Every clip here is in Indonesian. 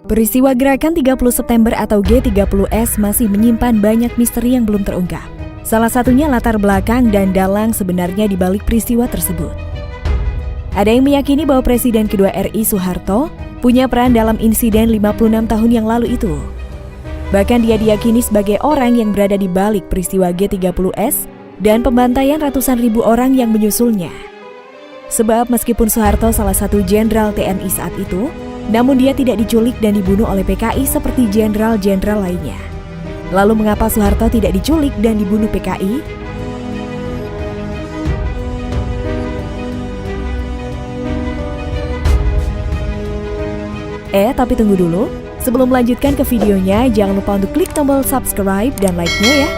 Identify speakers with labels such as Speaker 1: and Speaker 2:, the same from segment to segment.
Speaker 1: Peristiwa Gerakan 30 September atau G30S masih menyimpan banyak misteri yang belum terungkap. Salah satunya latar belakang dan dalang sebenarnya di balik peristiwa tersebut. Ada yang meyakini bahwa Presiden kedua RI Soeharto punya peran dalam insiden 56 tahun yang lalu itu. Bahkan dia diyakini sebagai orang yang berada di balik peristiwa G30S dan pembantaian ratusan ribu orang yang menyusulnya. Sebab meskipun Soeharto salah satu jenderal TNI saat itu, namun dia tidak diculik dan dibunuh oleh PKI seperti jenderal-jenderal lainnya. Lalu mengapa Soeharto tidak diculik dan dibunuh PKI? Tapi tunggu dulu. Sebelum melanjutkan ke videonya, jangan lupa untuk klik tombol subscribe dan like-nya ya.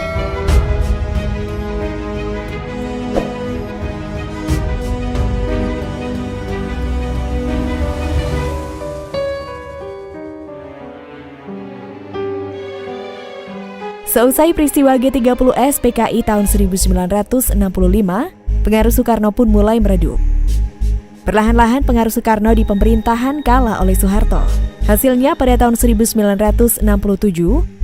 Speaker 1: Seusai peristiwa G30S PKI tahun 1965, pengaruh Soekarno pun mulai meredup. Perlahan-lahan pengaruh Soekarno di pemerintahan kalah oleh Soeharto. Hasilnya pada tahun 1967,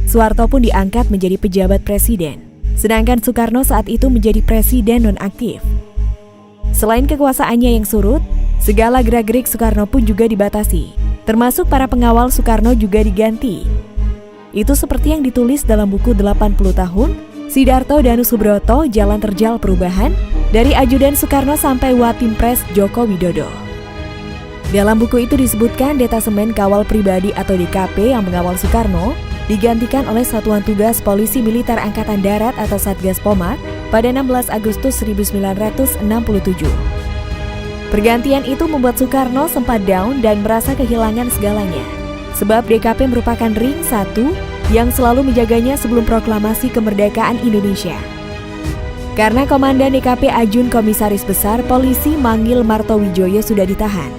Speaker 1: Soeharto pun diangkat menjadi pejabat presiden, sedangkan Soekarno saat itu menjadi presiden nonaktif. Selain kekuasaannya yang surut, segala gerak-gerik Soekarno pun juga dibatasi, termasuk para pengawal Soekarno juga diganti. Itu seperti yang ditulis dalam buku 80 tahun, Sidarto dan Subroto Jalan Terjal Perubahan, dari ajudan Soekarno sampai Watimpres Joko Widodo. Dalam buku itu disebutkan detasemen kawal pribadi atau DKP yang mengawal Soekarno digantikan oleh Satuan Tugas Polisi Militer Angkatan Darat atau Satgas Pomat pada 16 Agustus 1967. Pergantian itu membuat Soekarno sempat down dan merasa kehilangan segalanya. Sebab DKP merupakan ring satu yang selalu menjaganya sebelum proklamasi kemerdekaan Indonesia. Karena Komandan DKP Ajun Komisaris Besar Polisi Manggil Martowijoyo sudah ditahan.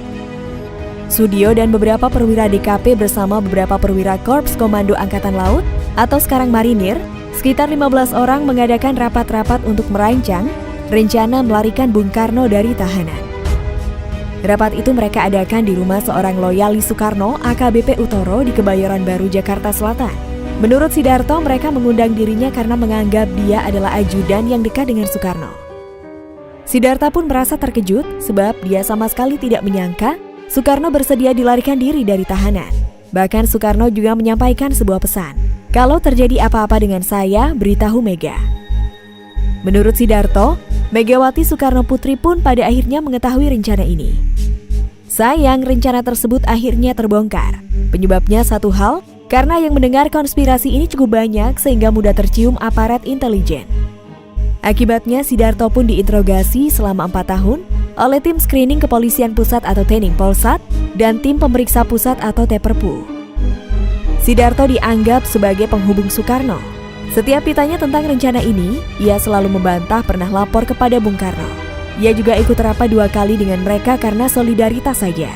Speaker 1: Sudio dan beberapa perwira DKP bersama beberapa perwira Korps Komando Angkatan Laut atau sekarang Marinir, sekitar 15 orang mengadakan rapat-rapat untuk merancang rencana melarikan Bung Karno dari tahanan. Rapat itu mereka adakan di rumah seorang loyalis Soekarno, AKBP Utoro di Kebayoran Baru, Jakarta Selatan. Menurut Sidarto, mereka mengundang dirinya karena menganggap dia adalah ajudan yang dekat dengan Soekarno. Sidarto pun merasa terkejut sebab dia sama sekali tidak menyangka Soekarno bersedia dilarikan diri dari tahanan. Bahkan Soekarno juga menyampaikan sebuah pesan, "Kalau terjadi apa-apa dengan saya, beritahu Mega." Menurut Sidarto, Megawati Soekarno Putri pun pada akhirnya mengetahui rencana ini. Sayang, rencana tersebut akhirnya terbongkar. Penyebabnya satu hal, karena yang mendengar konspirasi ini cukup banyak sehingga mudah tercium aparat intelijen. Akibatnya Sidarto pun diinterogasi selama 4 tahun oleh tim screening Kepolisian Pusat atau Tening Polsat dan tim pemeriksa pusat atau Teperpu. Sidarto dianggap sebagai penghubung Soekarno. Setiap ditanya tentang rencana ini, ia selalu membantah pernah lapor kepada Bung Karno. Ia juga ikut rapat 2 kali dengan mereka karena solidaritas saja.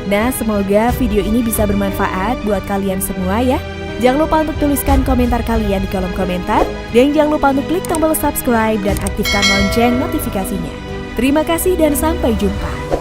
Speaker 1: Nah, semoga video ini bisa bermanfaat buat kalian semua ya. Jangan lupa untuk tuliskan komentar kalian di kolom komentar. Dan jangan lupa untuk klik tombol subscribe dan aktifkan lonceng notifikasinya. Terima kasih dan sampai jumpa.